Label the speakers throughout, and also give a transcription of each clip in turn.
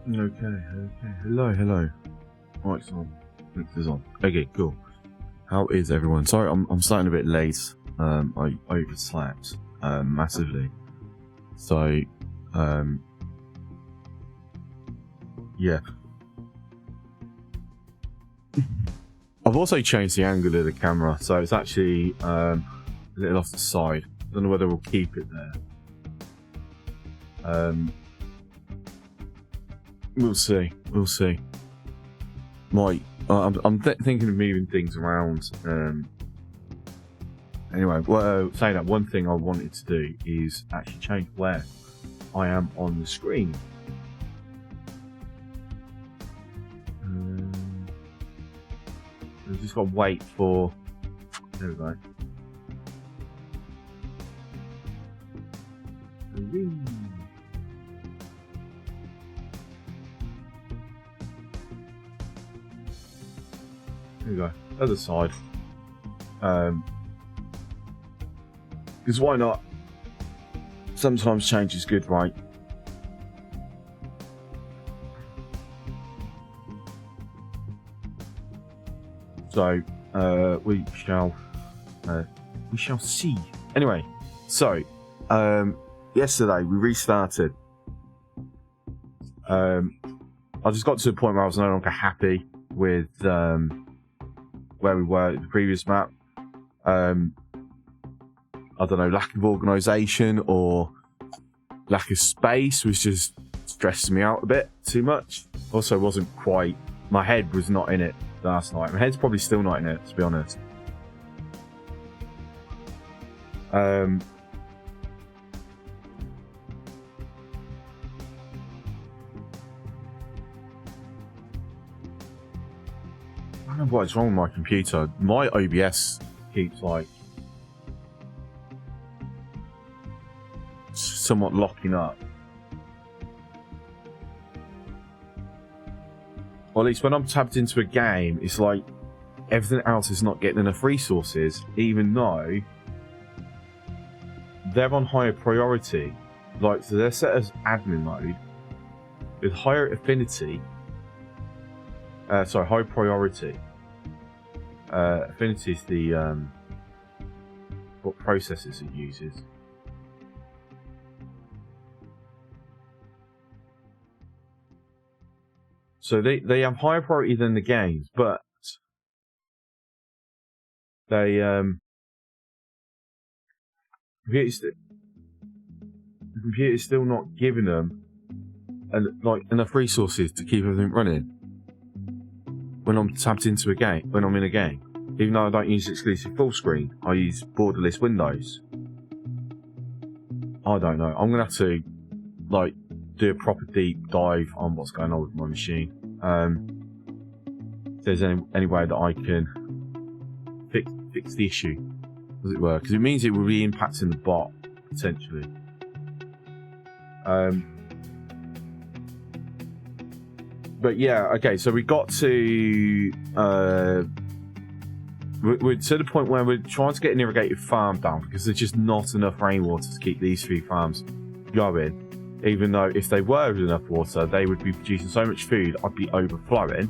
Speaker 1: Okay. Hello. Right, so mix is on. Okay, cool. How is everyone? Sorry, I'm starting a bit late. I overslept massively. So, yeah. I've also changed the angle of the camera, so it's actually a little off the side. I don't know whether we'll keep it there. We'll see. I'm thinking of moving things around. Anyway, well, saying that, one thing I wanted to do is actually change where I am on the screen. I've just got to wait for. There we go. There we go. Other side. Because why not? Sometimes change is good, right? So we shall see. Anyway, so yesterday we restarted. I just got to the point where I was no longer happy with where we were in the previous map. I don't know, lack of organisation or lack of space was just stressing me out a bit too much. Also, wasn't quite. My head was not in it last night. My head's probably still not in it, to be honest. I don't know what's wrong with my computer. My OBS keeps like somewhat locking up. Or at least when I'm tapped into a game, it's like everything else is not getting enough resources, even though they're on higher priority. Like, so they're set as admin mode with higher affinity. High priority. Affinity is the what processes it uses. So they have higher priority than the games, but they the computer's still not giving them enough resources to keep everything running when I'm tapped into a game, when I'm in a game. Even though I don't use exclusive full screen, I use borderless windows. I don't know. I'm gonna have to do a proper deep dive on what's going on with my machine. If there's any way that I can fix the issue, as it were, because it means it will be impacting the bot potentially. But yeah, okay. So we got to we're to the point where we're trying to get an irrigated farm down because there's just not enough rainwater to keep these three farms going. Even though if they were with enough water, they would be producing so much food, I'd be overflowing.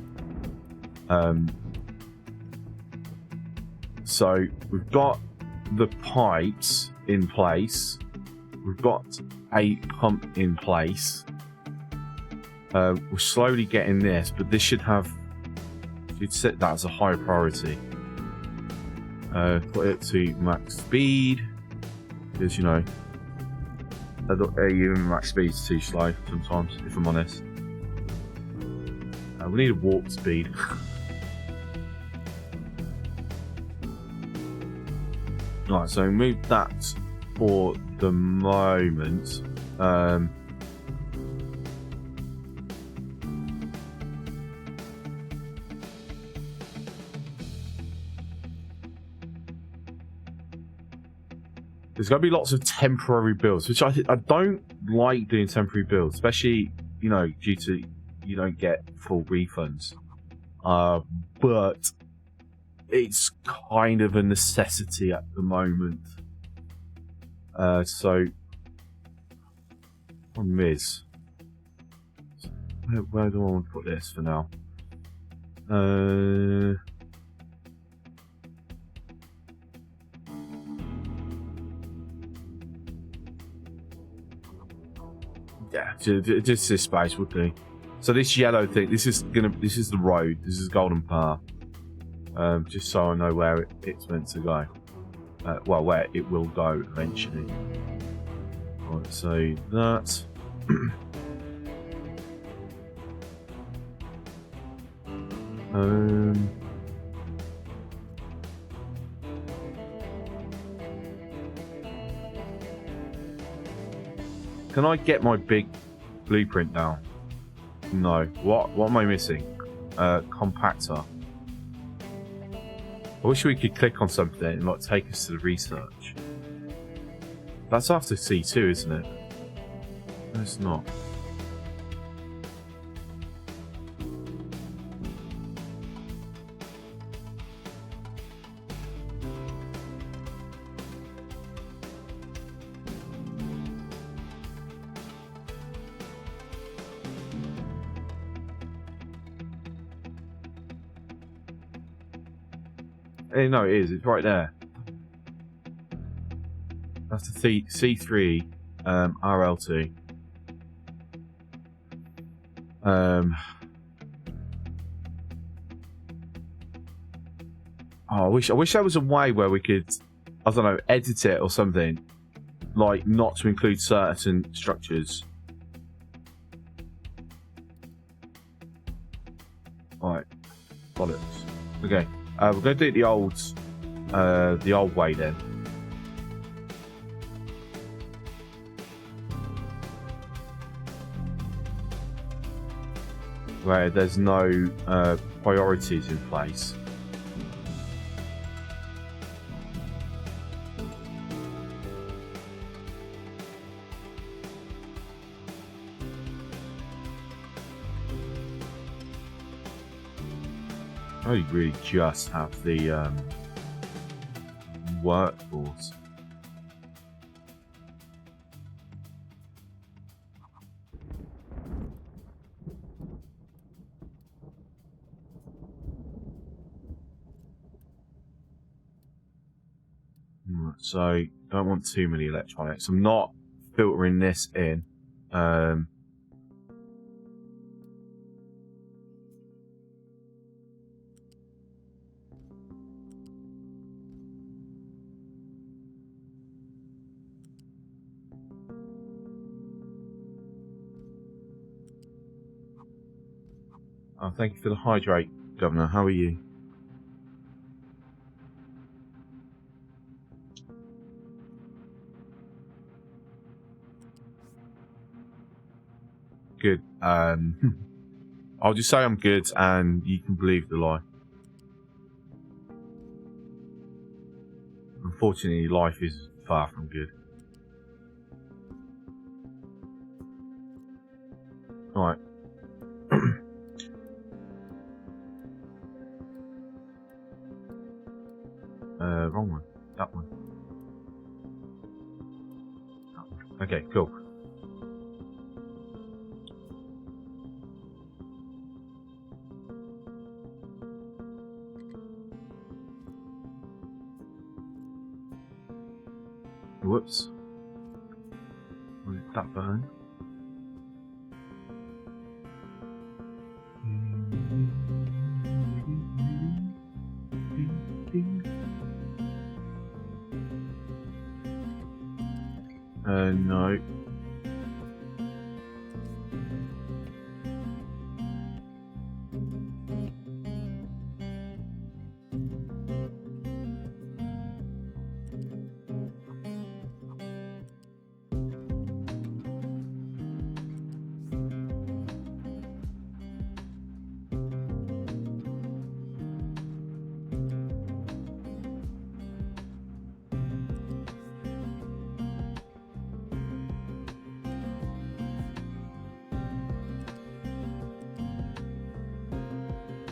Speaker 1: So we've got the pipes in place. We've got a pump in place. We're slowly getting this, but this should set that as a high priority. Put it to max speed, because even max speed is too slow sometimes, if I'm honest. We need a warp speed. Right, so move that for the moment. There's going to be lots of temporary builds, which I don't like doing temporary builds, especially, due to you don't get full refunds. But it's kind of a necessity at the moment. So, problem is, Where do I want to put this for now? Yeah, just this space would do. So this yellow thing, this is the road. This is Golden Path. Just so I know where it's meant to go. Well, where it will go eventually. Right, so that. Can I get my big blueprint down? No. What am I missing? Compactor. I wish we could click on something and like take us to the research. That's after C2, isn't it? No, it's not. No, it is. It's right there. That's the C3 RL2. I wish there was a way where we could, I don't know, edit it or something, like not to include certain structures. Alright, bollocks. Okay. We're going to do it the old way then. Where there's no priorities in place. I really just have the workforce. So don't want too many electronics. I'm not filtering this in. Oh, thank you for the hydrate, Governor. How are you? Good. I'll just say I'm good, and you can believe the lie. Unfortunately, life is far from good. Alright. Wrong one. That one. Okay, cool. Whoops. What did that burn? No.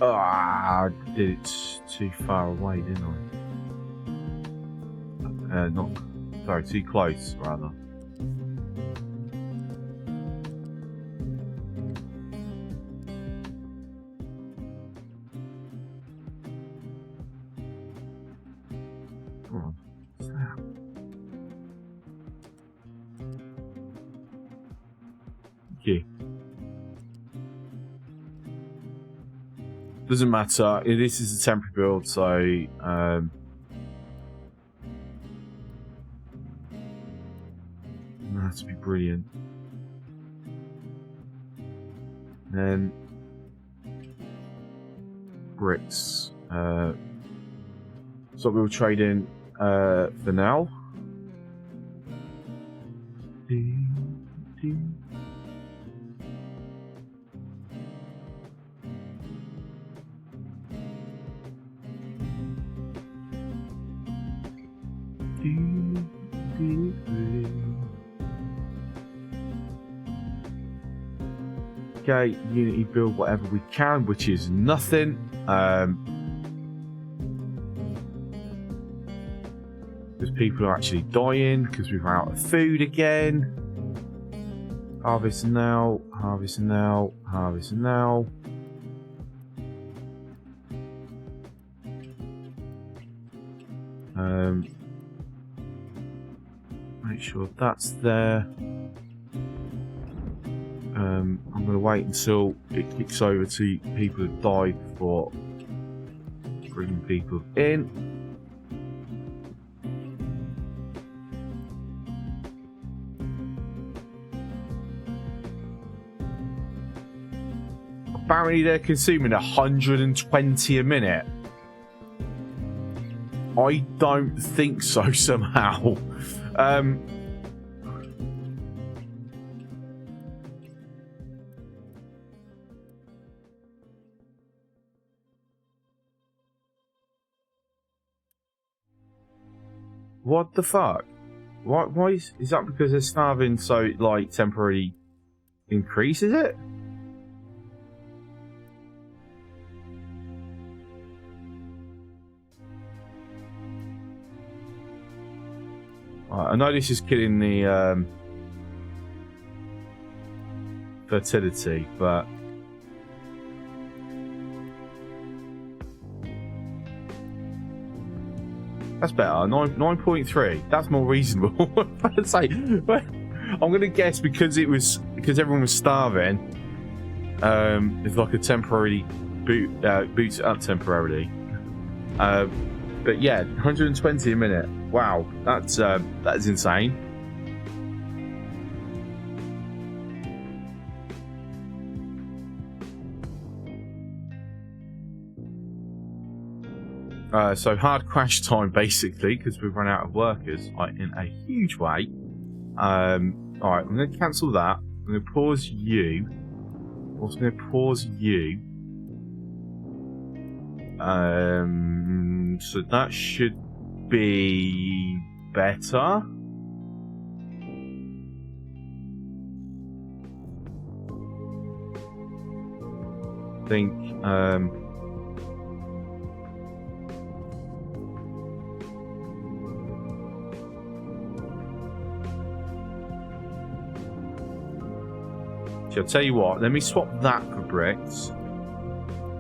Speaker 1: I did it too far away, didn't I? Not... Sorry, too close, rather. you. Doesn't matter. This is a temporary build, so that's to be brilliant. Then bricks. So we'll trade in for now. Okay, Unity build whatever we can, which is nothing. Because people are actually dying because we've run out of food again. Harvest now, harvest now, harvest now. Make sure that's there. I'm going to wait until it kicks over to people who died before bringing people in. Apparently they're consuming 120 a minute. I don't think so somehow. What the fuck? Why is that because they're starving, so like temporarily increases it? I know this is killing the fertility, but that's better. 9.3. That's more reasonable. I'd say. I'm gonna guess because everyone was starving. It's like a temporary boots it up temporarily. But yeah, 120 a minute. Wow, that's insane. So hard crash time basically because we've run out of workers in a huge way. All right, I'm going to cancel that. I'm going to pause you. I'm also going to pause you. So that should be better. I think so I'll tell you what, let me swap that for bricks.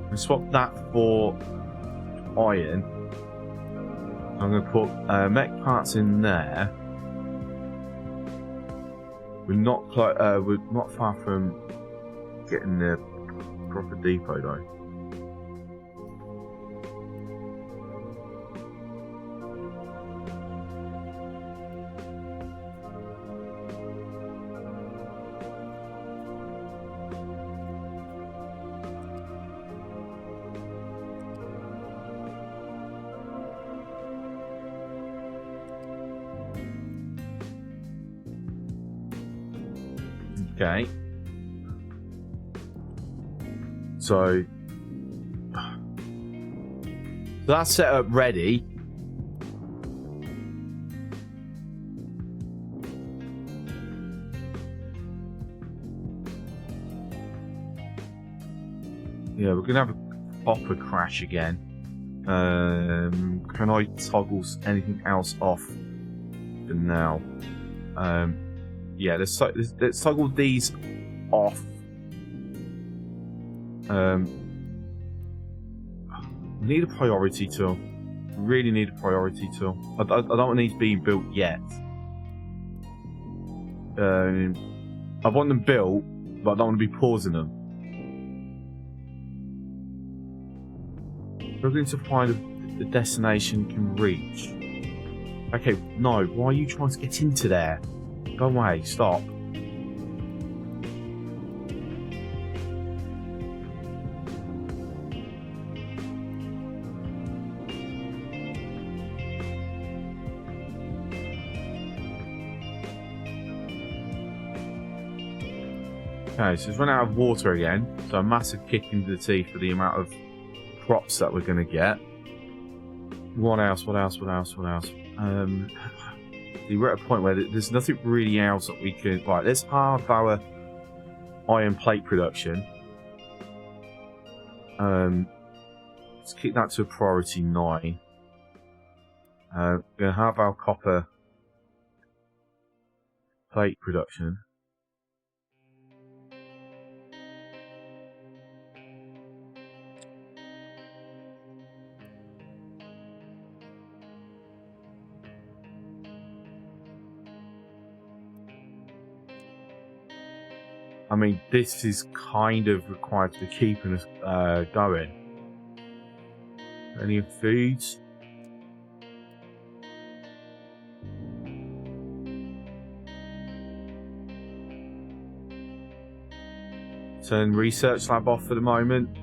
Speaker 1: And swap that for iron. I'm going to put mech parts in there. We're not far from getting the proper depot though. Okay. So that's set up ready. Yeah, we're gonna have a proper crash again. Can I toggle anything else off for now? Yeah, let's toggle these off. Need a priority tool. Really need a priority tool. I don't want these being built yet. I want them built but I don't want to be pausing them. Struggling to find a destination can reach. Okay, no, why are you trying to get into there? Go away, stop. Okay, so it's run out of water again, so a massive kick into the teeth for the amount of crops that we're going to get. What else? We're at a point where there's nothing really else that we can... Right, let's halve our iron plate production. Let's kick that to a priority 9. We're going to have our copper plate production. I mean, this is kind of required to be keeping us going. Any foods? Turn research lab off for the moment.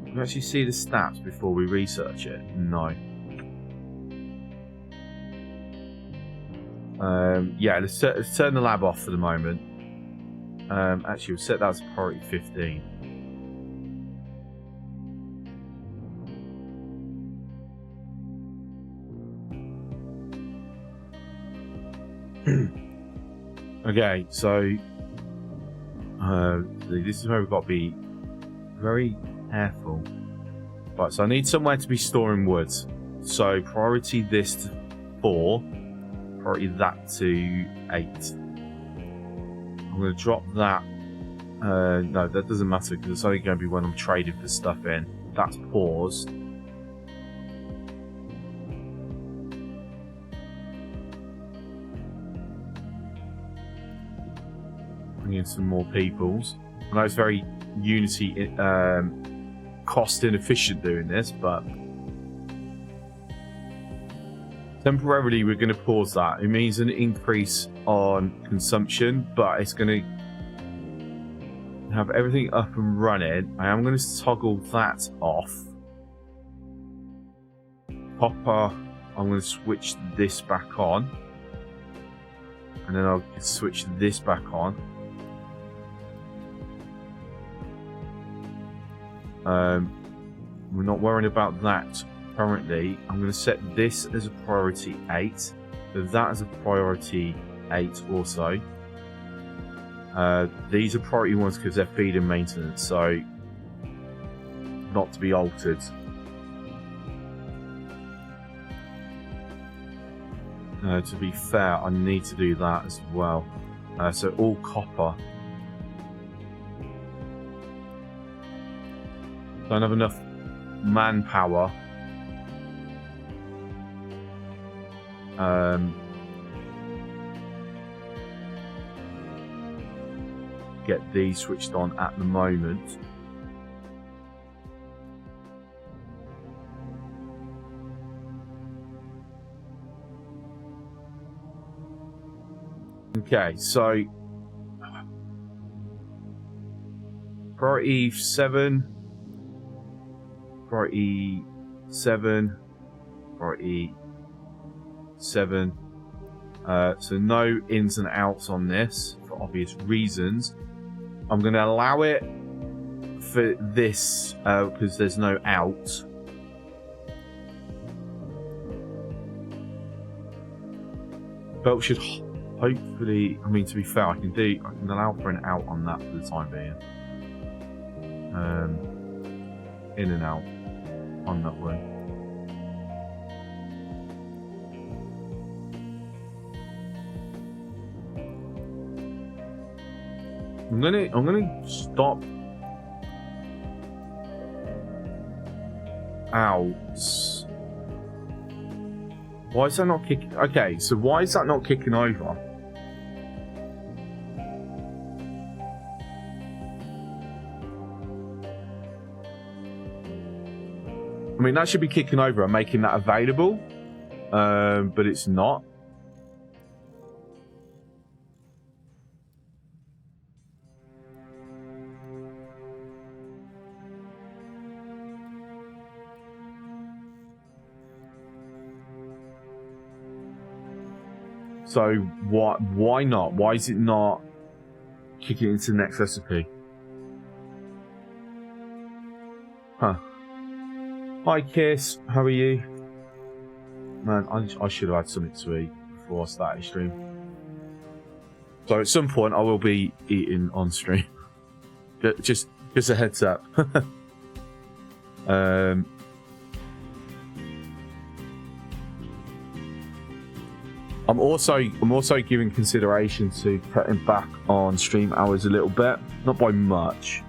Speaker 1: Can we actually see the stats before we research it? No. Yeah, let's turn the lab off for the moment. Actually, we'll set that as priority 15. Okay, so this is where we've got to be very careful. Right, so I need somewhere to be storing wood. So priority this to 4. Priority that to 8. I'm going to drop that. No, that doesn't matter because it's only going to be when I'm trading for stuff in. That's paused. Bring in some more peoples. I know it's very Unity cost inefficient doing this, but temporarily we're going to pause that. It means an increase on consumption, but it's going to have everything up and running. I am going to toggle that off. Copper, I'm going to switch this back on. And then I'll switch this back on. We're not worrying about that currently. I'm going to set this as a priority 8. So that as a priority 8 also. These are priority ones because they're feed and maintenance, so not to be altered. To be fair, I need to do that as well. So all copper. Don't have enough manpower. Get these switched on at the moment. Okay, so priority 7. Priority 7, priority 7. So no ins and outs on this for obvious reasons. I'm going to allow it for this because there's no out. Belt should hopefully, I mean, to be fair, I can allow for an out on that for the time being. In and out on that one. I'm gonna stop out Why is that not kicking? Okay, so why is that not kicking over? I mean, that should be kicking over and making that available, but it's not. So why not? Why is it not kicking into the next recipe? Huh. Hi Kiss, how are you? Man, I should have had something to eat before I started stream. So at some point I will be eating on stream. Just a heads up. I'm also giving consideration to cutting back on stream hours a little bit, not by much,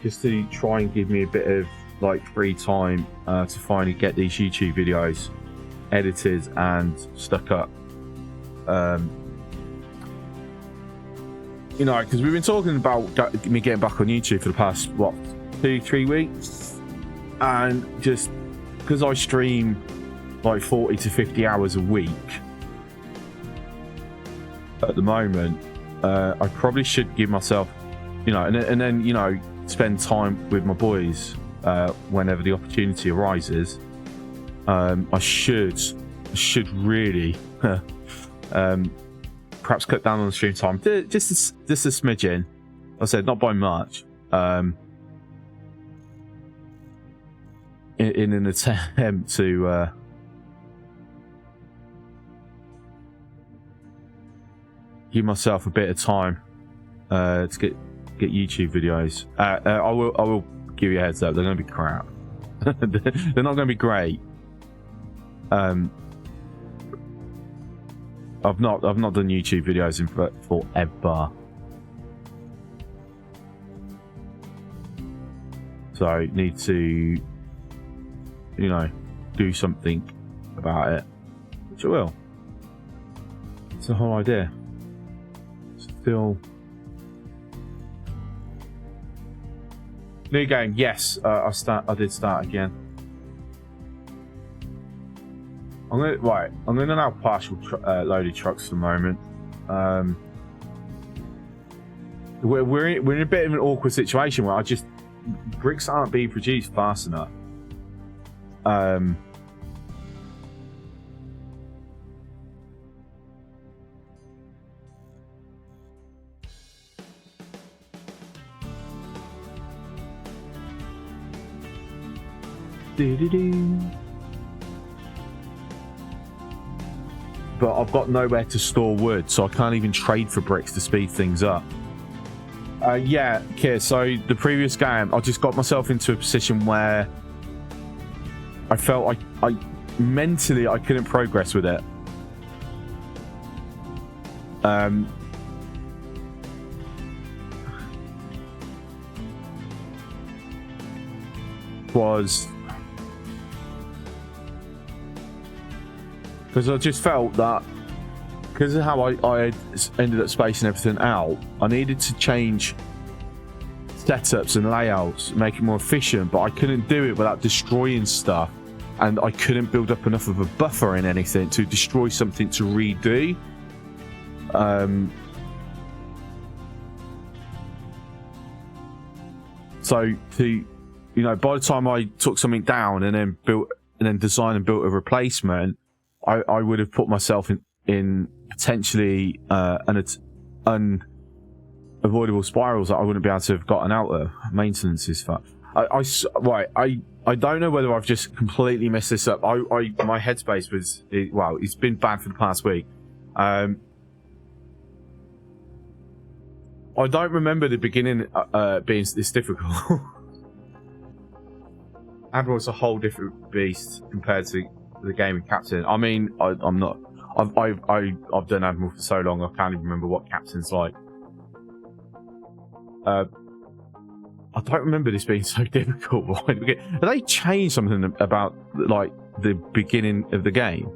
Speaker 1: just to try and give me a bit of like free time to finally get these YouTube videos edited and stuck up. You know, because we've been talking about me getting back on YouTube for the past, what, 2-3 weeks, and just because I stream like 40 to 50 hours a week at the moment, I probably should give myself, you know, and then you know, spend time with my boys whenever the opportunity arises. I should really perhaps cut down on the stream time just a smidgen. I said not by much, in an attempt to give myself a bit of time to get YouTube videos. I will give you a heads up. They're going to be crap. They're not going to be great. I've not done YouTube videos in forever. So I need to, you know, do something about it, which I will. It's the whole idea. Still. New game, yes. I did start again. I'm gonna allow partial loaded trucks for the moment. We're in a bit of an awkward situation where bricks aren't being produced fast enough. But I've got nowhere to store wood, so I can't even trade for bricks to speed things up. Yeah, okay, so the previous game, I just got myself into a position where I felt I mentally I couldn't progress with it. Was because I just felt that because of how I had ended up spacing everything out, I needed to change setups and layouts, make it more efficient, but I couldn't do it without destroying stuff, and I couldn't build up enough of a buffer in anything to destroy something to redo. So to, you know, by the time I took something down and then designed and built a replacement, I would have put myself in potentially unavoidable spirals that I wouldn't be able to have gotten out of. Maintenance is fun. I don't know whether I've just completely messed this up. My headspace was, it's been bad for the past week. I don't remember the beginning being this difficult. Admiral's a whole different beast compared to the game of Captain. I mean, I'm not. I've done Admiral for so long, I can't even remember what Captain's like. I don't remember this being so difficult. Have they changed something about like the beginning of the game.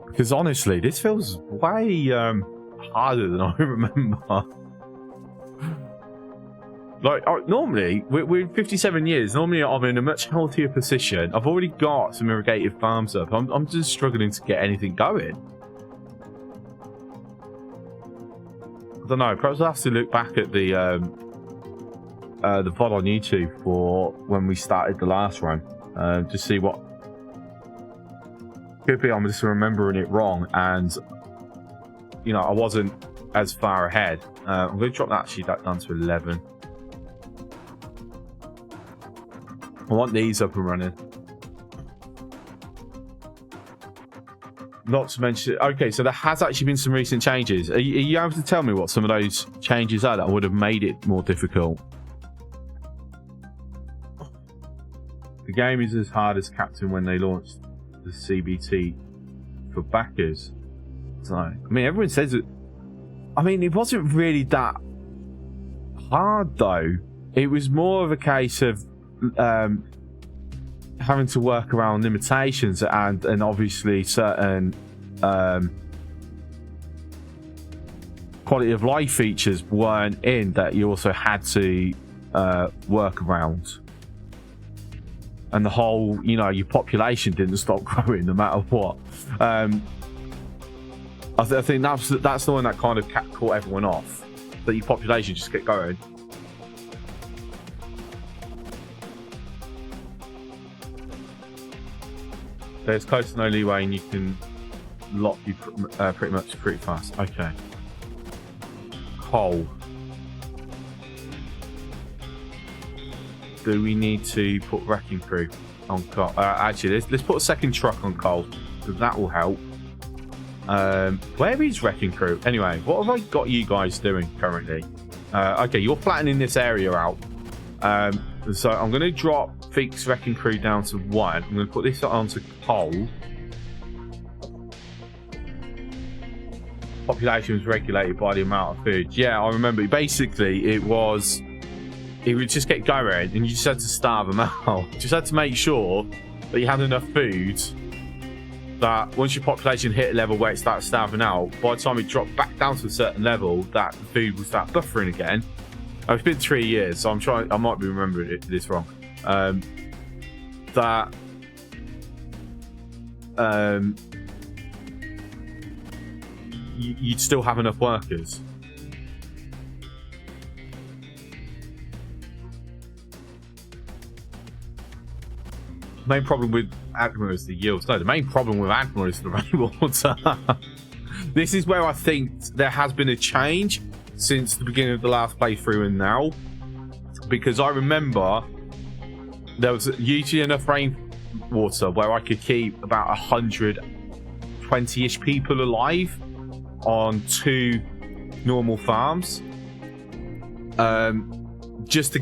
Speaker 1: Because honestly, this feels way harder than I remember. Like, normally, with 57 years, normally I'm in a much healthier position. I've already got some irrigated farms up. I'm just struggling to get anything going. I don't know, perhaps I'll have to look back at the VOD on YouTube for when we started the last run. To see what... Could be I'm just remembering it wrong and, you know, I wasn't as far ahead. I'm going to drop that actually down to 11. I want these up and running. Not to mention... Okay, so there has actually been some recent changes. Are you able to tell me what some of those changes are that would have made it more difficult? The game is as hard as Captain when they launched the CBT for backers. So, I mean, everyone says it. I mean, it wasn't really that hard, though. It was more of a case of having to work around limitations and obviously certain quality of life features weren't in that you also had to work around. And the whole, you know, your population didn't stop growing no matter what. I think that's the one that kind of caught everyone off. That your population just kept going. There's close to no leeway and you can lock you pretty fast. Okay. Coal. Do we need to put wrecking crew on coal? Actually, let's put a second truck on coal, because that will help. Where is wrecking crew? Anyway, what have I got you guys doing currently? Okay, you're flattening this area out. So I'm going to drop Feek's wrecking crew down to 1. I'm going to put this onto coal. Population was regulated by the amount of food. Yeah, I remember. Basically, it would just get going and you just had to starve them out. Just had to make sure that you had enough food that once your population hit a level where it starts starving out, by the time it dropped back down to a certain level, that the food will start buffering again. It's been 3 years, so I might be remembering this wrong. You'd still have enough workers. Main problem with Admiral is the yields. No, the main problem with Admiral is the rainwater. This is where I think there has been a change since the beginning of the last playthrough and now, because I remember there was usually enough rainwater where I could keep about 120-ish people alive on 2 normal farms. Just to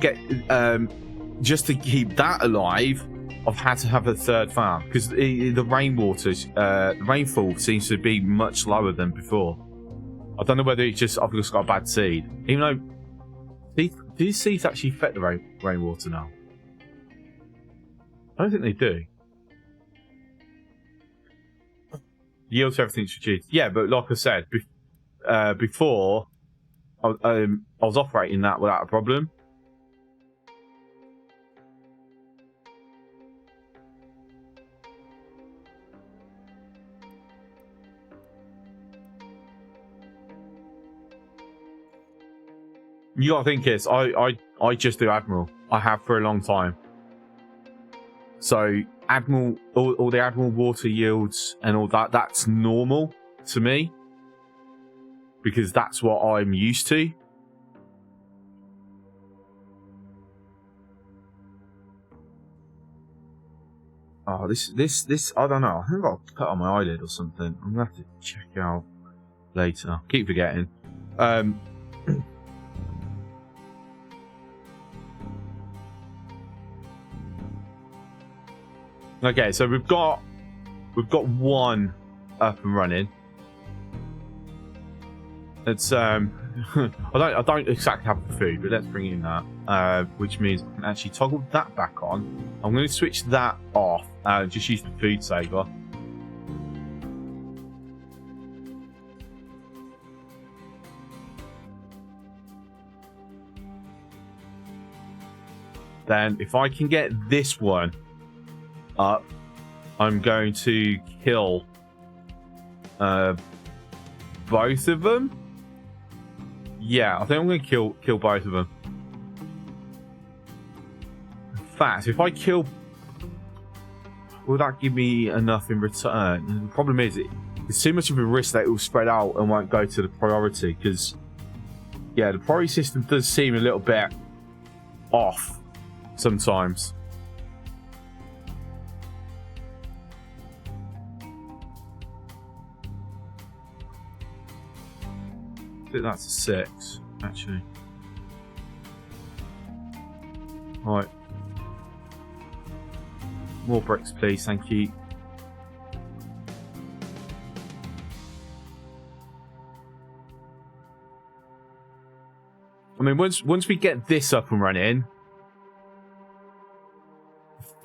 Speaker 1: keep that alive, I've had to have a 3rd farm because the rainfall seems to be much lower than before. I don't know whether I've just got a bad seed. Even though, do these seeds actually affect the rainwater now? I don't think they do. Yield to everything's reduced. Yeah, but like I said, before, I was operating that without a problem. You gotta think is I just do Admiral. I have for a long time. So Admiral, all the Admiral water yields and all that, that's normal to me. Because that's what I'm used to. Oh, this I don't know. I think I'll cut on my eyelid or something. I'm gonna have to check out later. Keep forgetting. Okay, so we've got 1 up and running. It's I don't exactly have the food, but let's bring in that. which means I can actually toggle that back on. I'm going to switch that off and just use the food saver. Then if I can get this one up, I'm going to kill both of them. Yeah, I think I'm going to kill both of them. In fact, if I kill, will that give me enough in return? And the problem is, it's too much of a risk that it will spread out and won't go to the priority. Because, yeah, the priority system does seem a little bit off sometimes. I think that's a 6, actually. Right. More bricks, please. Thank you. I mean, once we get this up and running,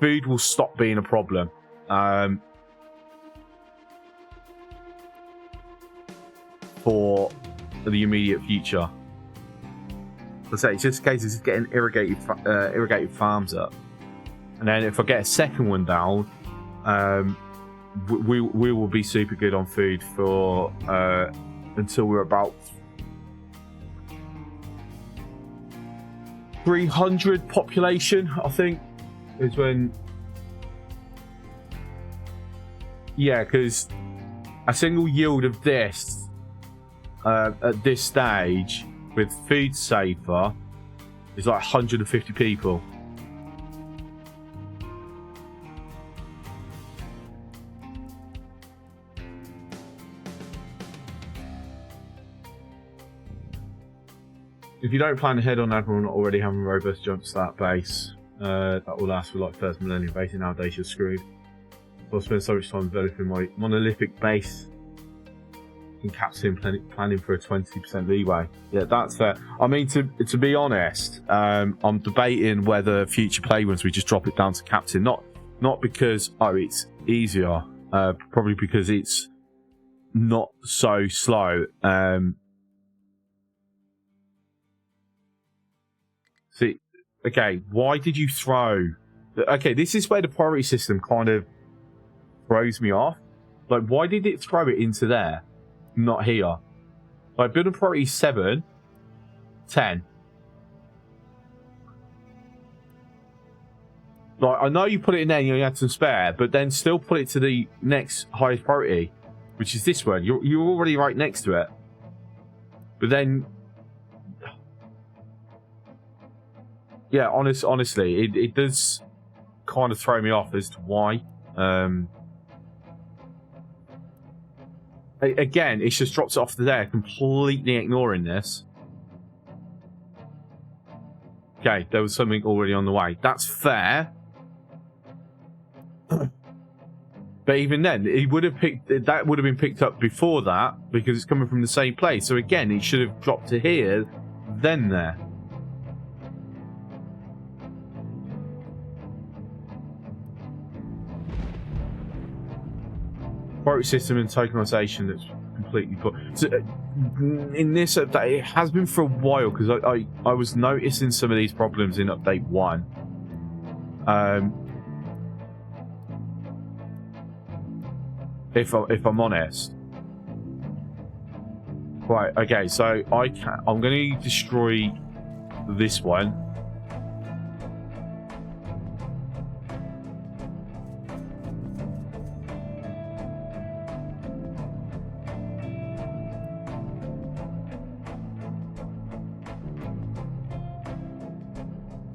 Speaker 1: food will stop being a problem. For the immediate future. I say it's just a case of just getting irrigated farms up, and then if I get a second one down, we will be super good on food for until we're about 300 population. I think is when. Yeah, because a single yield of this. At this stage, with food saver, is like 150 people. If you don't plan ahead on everyone already having a robust jump start base, that will last for like first millennium base. Nowadays you're screwed. I'll spend so much time developing my monolithic base. Captain planning for a 20% leeway. Yeah, that's fair. I mean, to be honest, I'm debating whether future play runs we just drop it down to captain. Not because it's easier, probably because it's not so slow. See, okay, why did you throw? Okay, this is where the priority system kind of throws me off. Like, why did it throw it into there? Not here. Like, building priority 7, 10. Like, I know you put it in there and you had some spare, but then still put it to the next highest priority, which is this one. You're already right next to it. But then, yeah, honestly, it does kind of throw me off as to why. Again, it's just dropped it off to there, completely ignoring this. Okay, there was something already on the way. That's fair. But even then, it would have that would have been picked up before that because it's coming from the same place. So again, it should have dropped to here, then there. Priority system and tokenization that's completely put. So, in this update, it has been for a while because I was noticing some of these problems in update 1. If I'm honest. Right. Okay. So I'm going to destroy this one.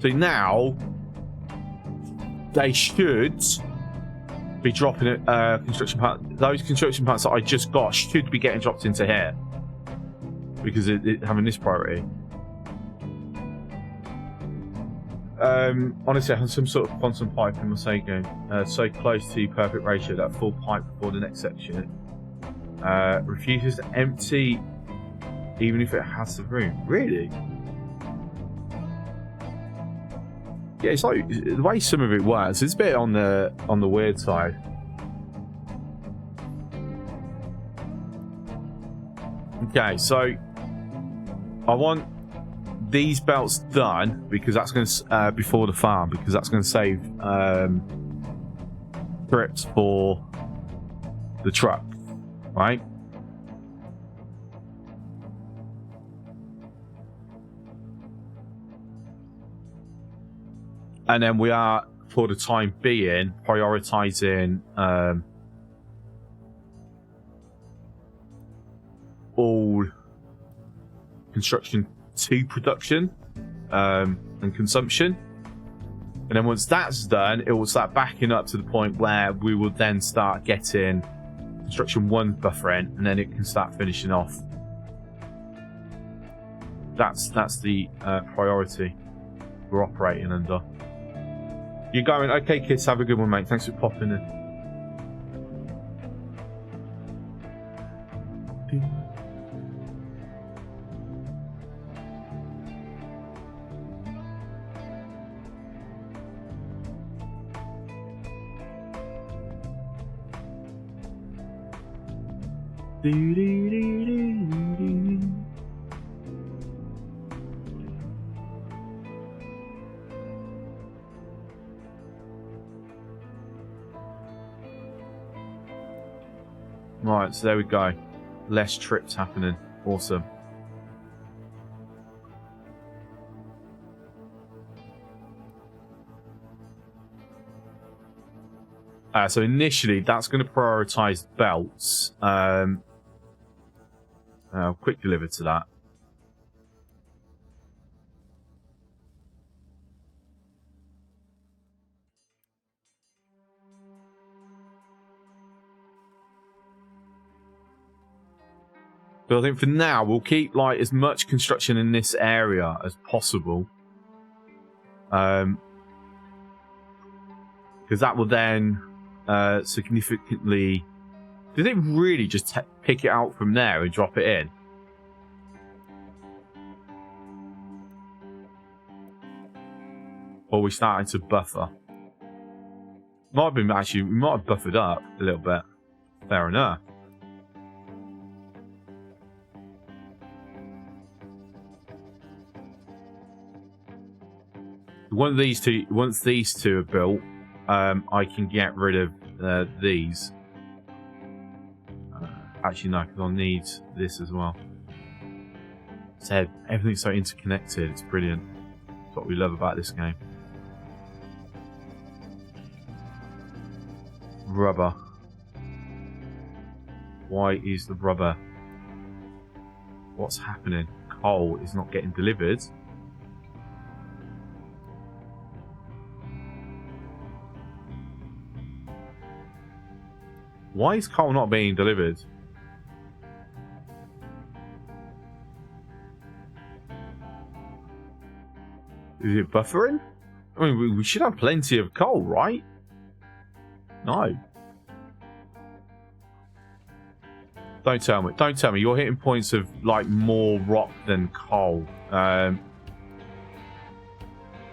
Speaker 1: So now they should be dropping it. Construction part. Those construction parts that I just got should be getting dropped into here because it having this priority. Honestly, I had some sort of quantum pipe in my Sega, so close to perfect ratio that full pipe before the next section refuses to empty, even if it has the room. Really? Yeah, it's like the way some of it works. It's a bit on the weird side. Okay, so I want these belts done because that's going to before the farm, because that's going to save trips for the truck, right? And then we are, for the time being, prioritizing all construction to production and consumption. And then once that's done, it will start backing up to the point where we will then start getting construction 1 buffering, and then it can start finishing off. That's the priority we're operating under. You're going, okay, kids, have a good one, mate. Thanks for popping in. Right, so there we go. Less trips happening. Awesome. So initially, that's going to prioritize belts. I'll quick deliver to that. But I think for now, we'll keep like as much construction in this area as possible. Because that will then significantly... Did it really just pick it out from there and drop it in? Or are we starting to buffer? Might have been actually, we might have buffered up a little bit. Fair enough. One of these two, once these two are built, I can get rid of these. Actually, no, because I'll need this as well. So everything's so interconnected. It's brilliant. That's what we love about this game. Rubber. Why is the rubber? What's happening? Coal is not getting delivered. Why is coal not being delivered? Is it buffering? I mean, we should have plenty of coal, right? No. Don't tell me. Don't tell me. You're hitting points of, like, more rock than coal. I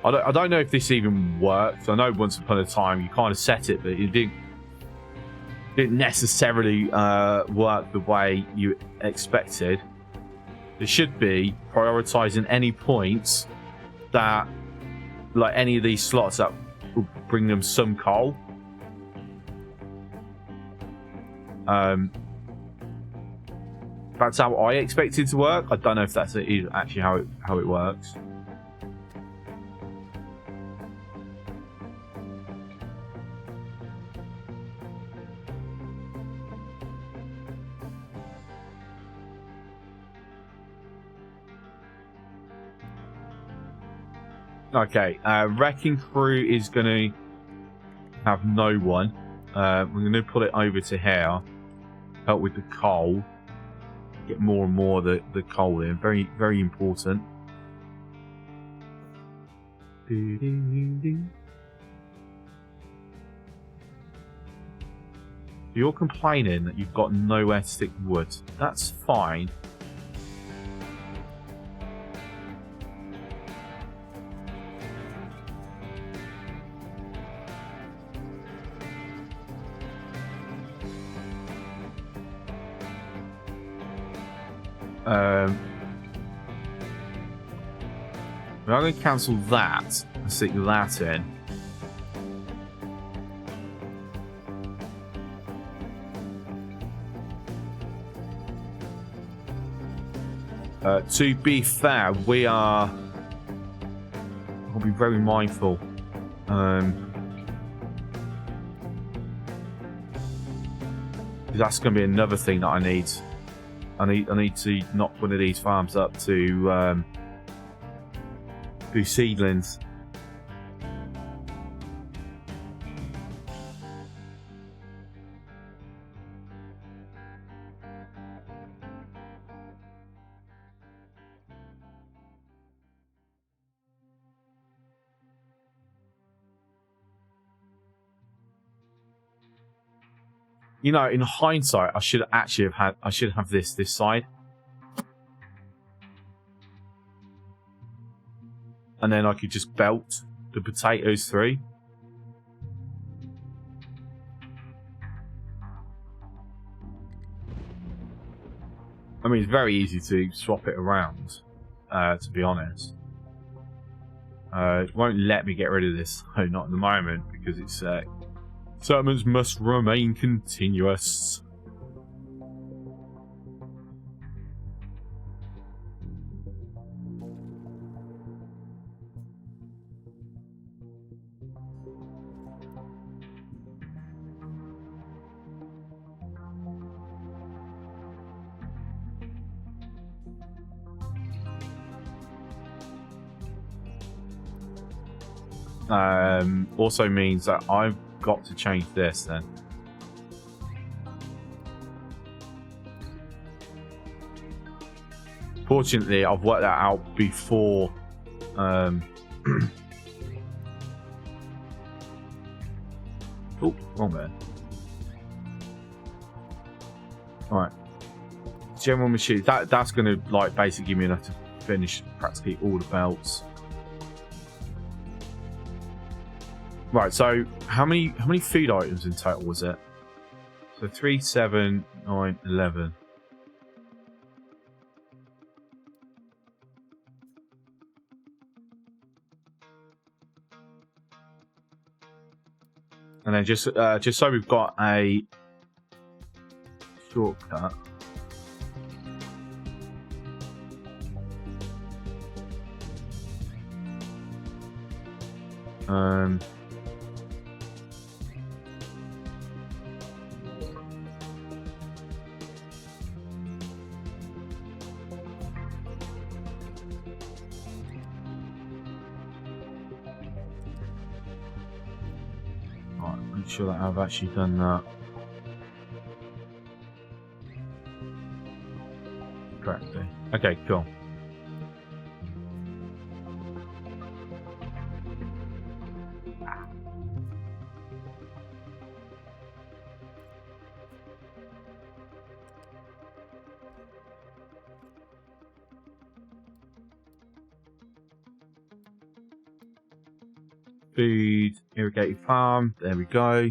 Speaker 1: don't know if this even worked. I know once upon a time you kind of set it, but it didn't necessarily work the way you expected. It should be prioritizing any points that, like any of these slots that will bring them some coal. That's how I expect it to work. I don't know if that's actually how it works. Okay, wrecking crew is going to have no one. We're going to put it over to here. Help with the coal. Get more and more of the coal in. Very, very important. You're complaining that you've got nowhere to stick wood. That's fine. I'm going to cancel that and stick that in. To be fair, we are. I'll be very mindful. That's going to be another thing that I need. I need to knock one of these farms up to do seedlings. You know, in hindsight, I should actually have had. I should have this side, and then I could just belt the potatoes through. I mean, it's very easy to swap it around. To be honest, it won't let me get rid of this. No, not at the moment because it's. Settlements must remain continuous. Also means that I've got to change this then. Fortunately, I've worked that out before. Oh, wrong there. All right. General machine. That's going to like basically give me enough to finish practically all the belts. Right, so how many food items in total was it? So 3, 7, 9, 11. And then just so we've got a shortcut. Make sure that I've actually done that correctly. Okay, cool. Food, irrigated farm, there we go.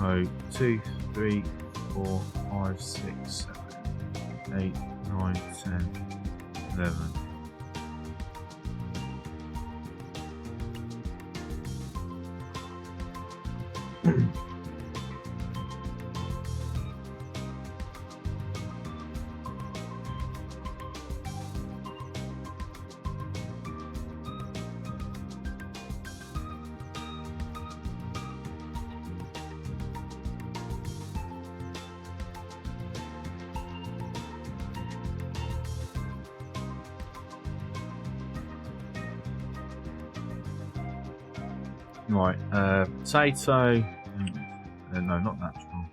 Speaker 1: Oh, 2, 3, 4, 5, 6, 7, 8, 9, 10, 11. Right, potato. No, not natural.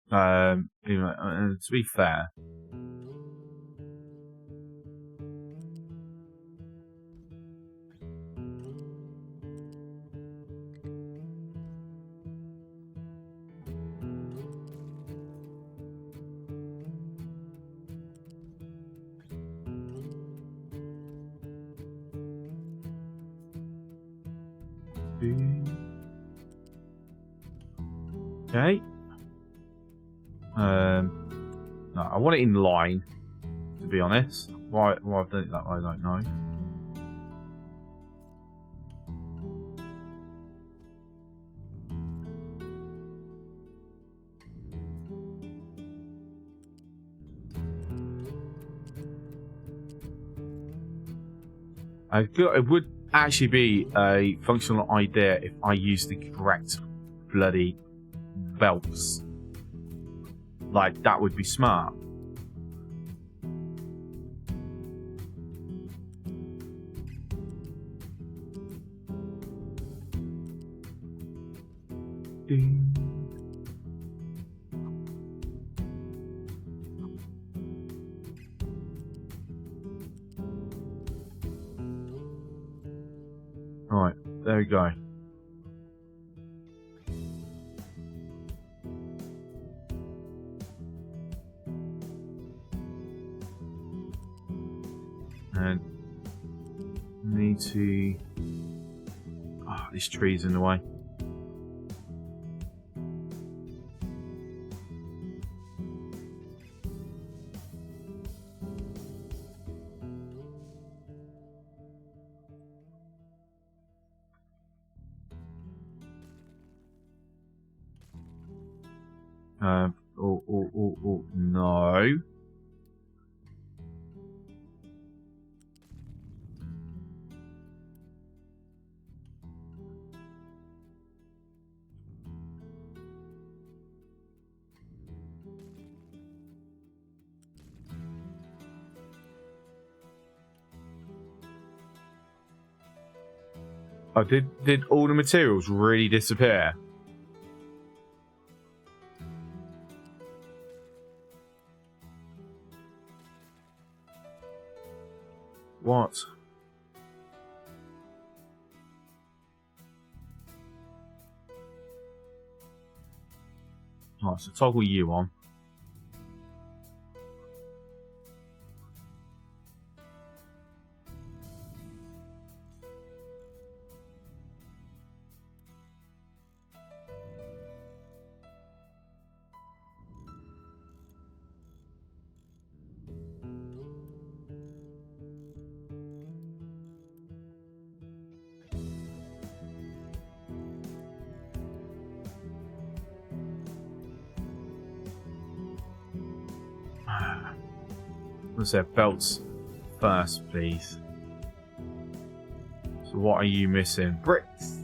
Speaker 1: You know, and to be fair, okay. No, I want it in line. To be honest, why I've done it that way, I don't know. It would actually be a functional idea if I used the correct bloody belts. Like, that would be smart. Ding. Right, there we go. And need to... Oh, this tree's in the way. No. Oh, did all the materials really disappear? What? Right, so toggle you on. Let's say belts first, please. So what are you missing? Bricks.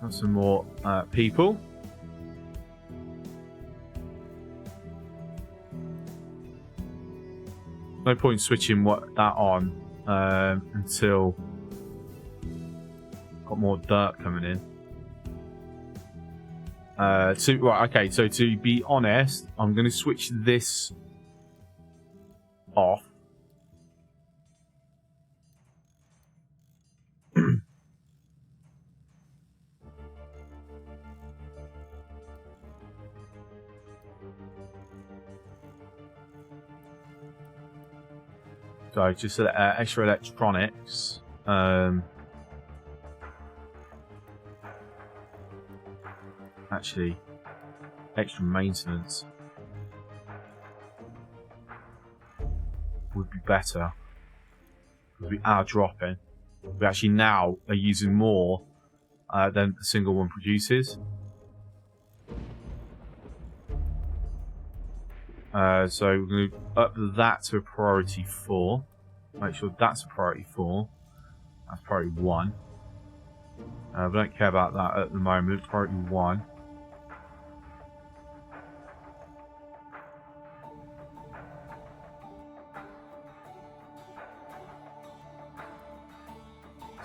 Speaker 1: Have some more people. No point switching that on until got more dirt coming in. Right, okay, so to be honest, I'm going to switch this off. So just extra electronics. Actually, extra maintenance would be better because we are dropping. We actually now are using more than the single one produces. So we're going to up that to a priority 4. Make sure that's a priority 4. That's priority 1. We don't care about that at the moment. Priority 1.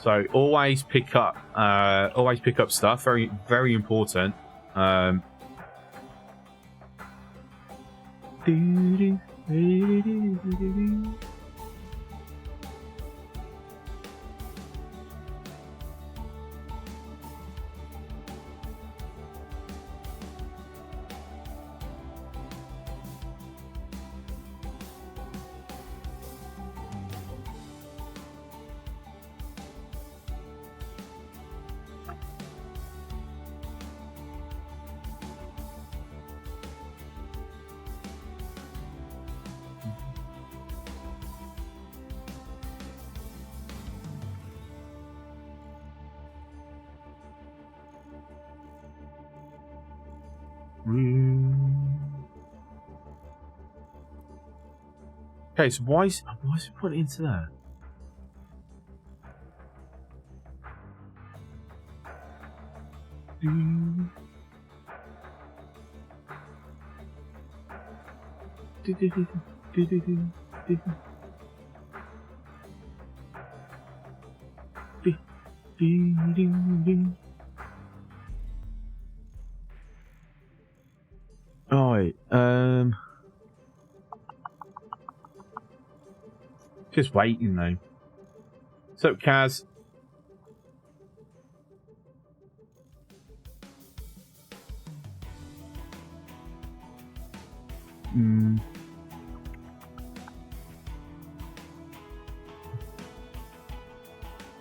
Speaker 1: So always pick up stuff. Very, very important. Okay, so why is it put into there? Alright, just waiting though. What's up, Kaz?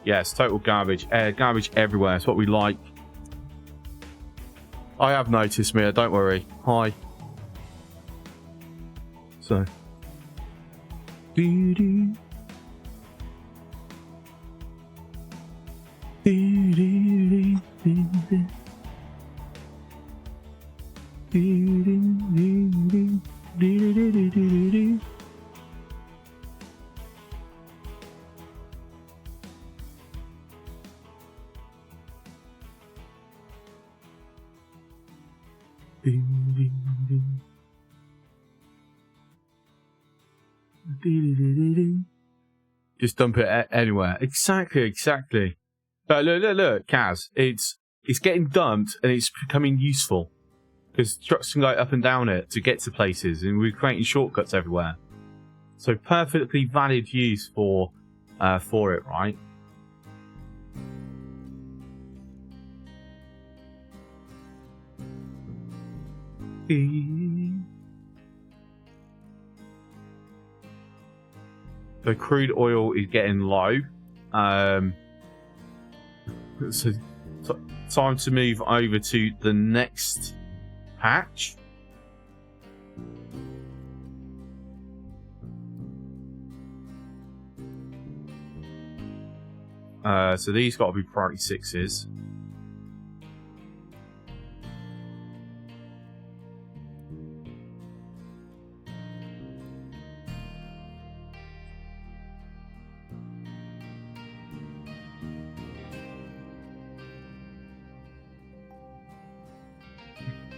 Speaker 1: Yes, total garbage. Garbage everywhere. It's what we like. I have noticed, Mia. Don't worry. Hi. So. Just dump it anywhere. Exactly. But look, Kaz. It's getting dumped and it's becoming useful because trucks can go up and down it to get to places, and we're creating shortcuts everywhere. So perfectly valid use for it, right? So crude oil is getting low. So time to move over to the next patch. So these got to be priority 6s.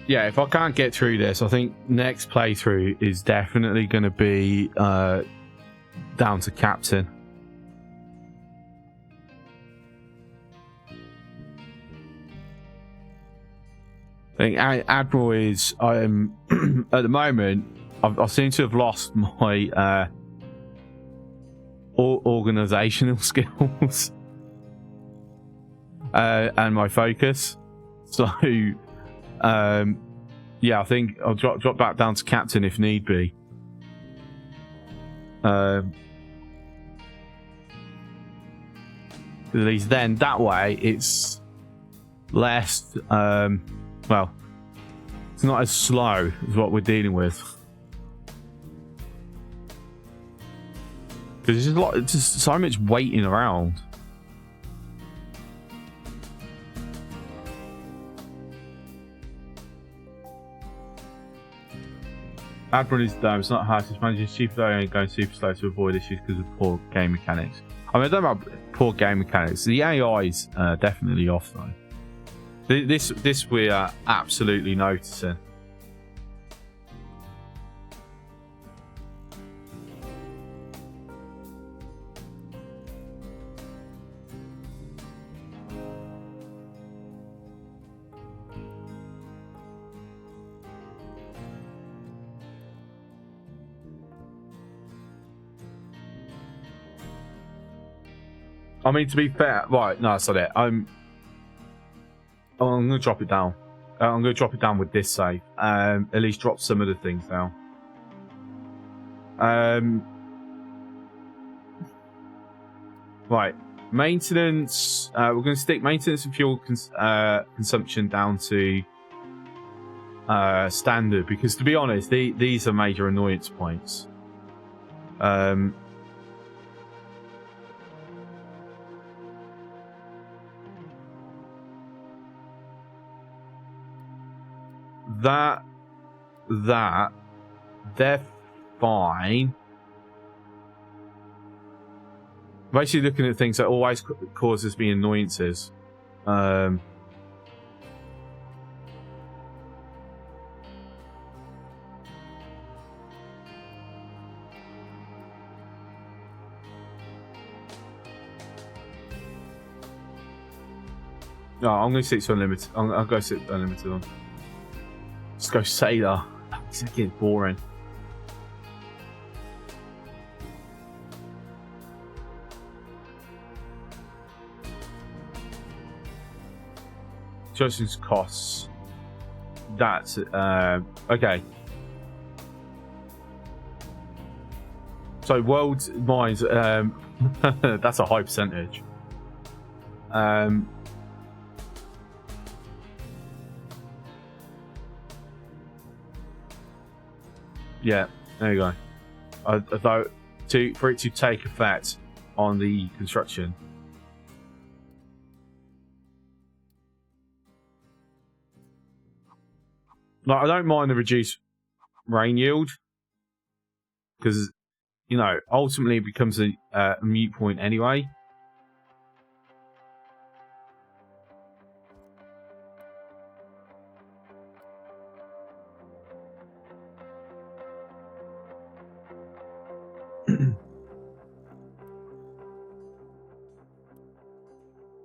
Speaker 1: Yeah, if I can't get through this, I think next playthrough is definitely going to be down to Captain. I think Admiral is at the moment. I seem to have lost my organizational skills and my focus. So. Yeah, I think I'll drop back down to Captain if need be. At least then, that way, it's less, well, it's not as slow as what we're dealing with. Because there's just so much waiting around. Admiral is dumb. It's not hard. It's managing super slow and going super slow to avoid issues because of poor game mechanics. I mean, I don't know about poor game mechanics. The AI is definitely off though. This we are absolutely noticing. I mean, to be fair, right? No, that's not it. I'm going to drop it down. I'm going to drop it down with this save. At least drop some of the things down. Right. Maintenance. We're going to stick maintenance and fuel consumption down to standard, because to be honest, these are major annoyance points. They're fine. Basically looking at things that always causes me annoyances. No, I'm going to stick to unlimited. I'll go sit unlimited on. Let's go sailor. It's getting boring. Justin's costs. That's okay. So world mines. That's a high percentage. Yeah, there you go. Although, for it to take effect on the construction. Like, I don't mind the reduced rain yield, because, you know, ultimately it becomes a mute point anyway.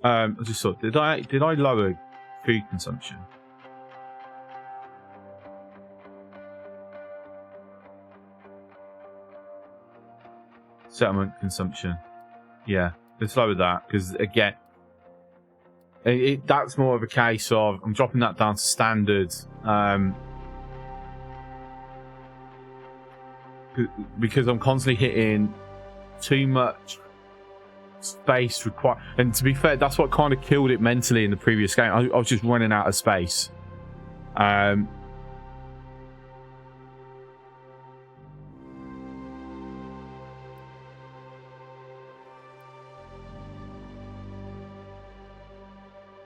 Speaker 1: I just thought, did I lower food consumption? Settlement consumption. Yeah, let's lower that, because again, that's more of a case of I'm dropping that down to standard, because I'm constantly hitting too much space required. And to be fair, that's what kind of killed it mentally in the previous game. I was just running out of space. So,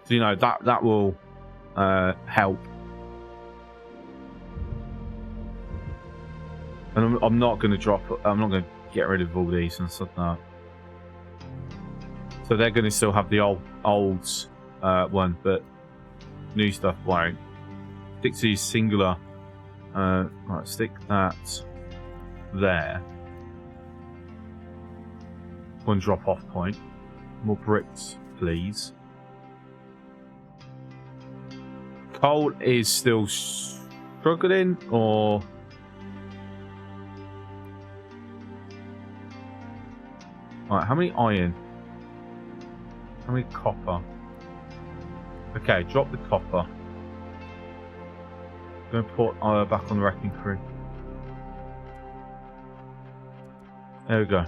Speaker 1: you know, that will help. And I'm not going to drop. I'm not going to get rid of all these and stuff like that. So they're going to still have the old one, but new stuff won't. Stick to singular. Right, stick that there. One drop off point. More bricks, please. Coal is still struggling, or right? How many iron? How many copper? Okay, drop the copper. Going to put back on the wrecking crew. There we go.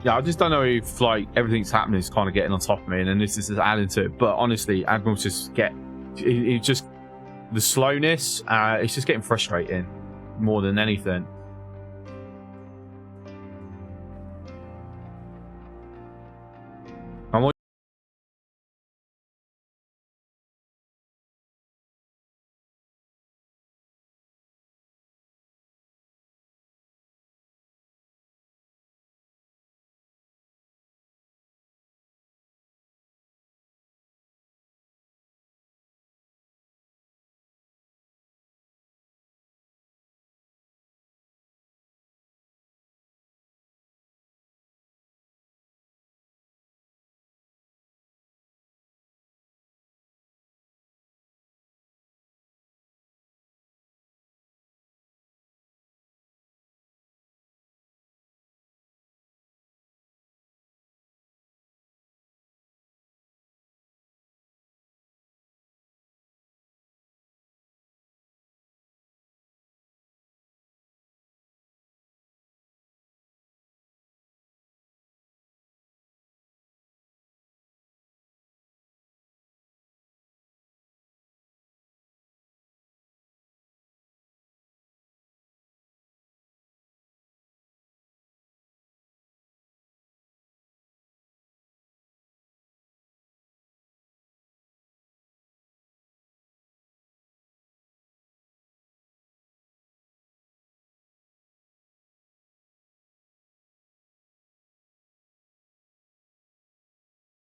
Speaker 1: Yeah, I just don't know if like everything's happening is kind of getting on top of me, and then this is adding to it. But honestly, Admirals just it just the slowness. It's just getting frustrating more than anything.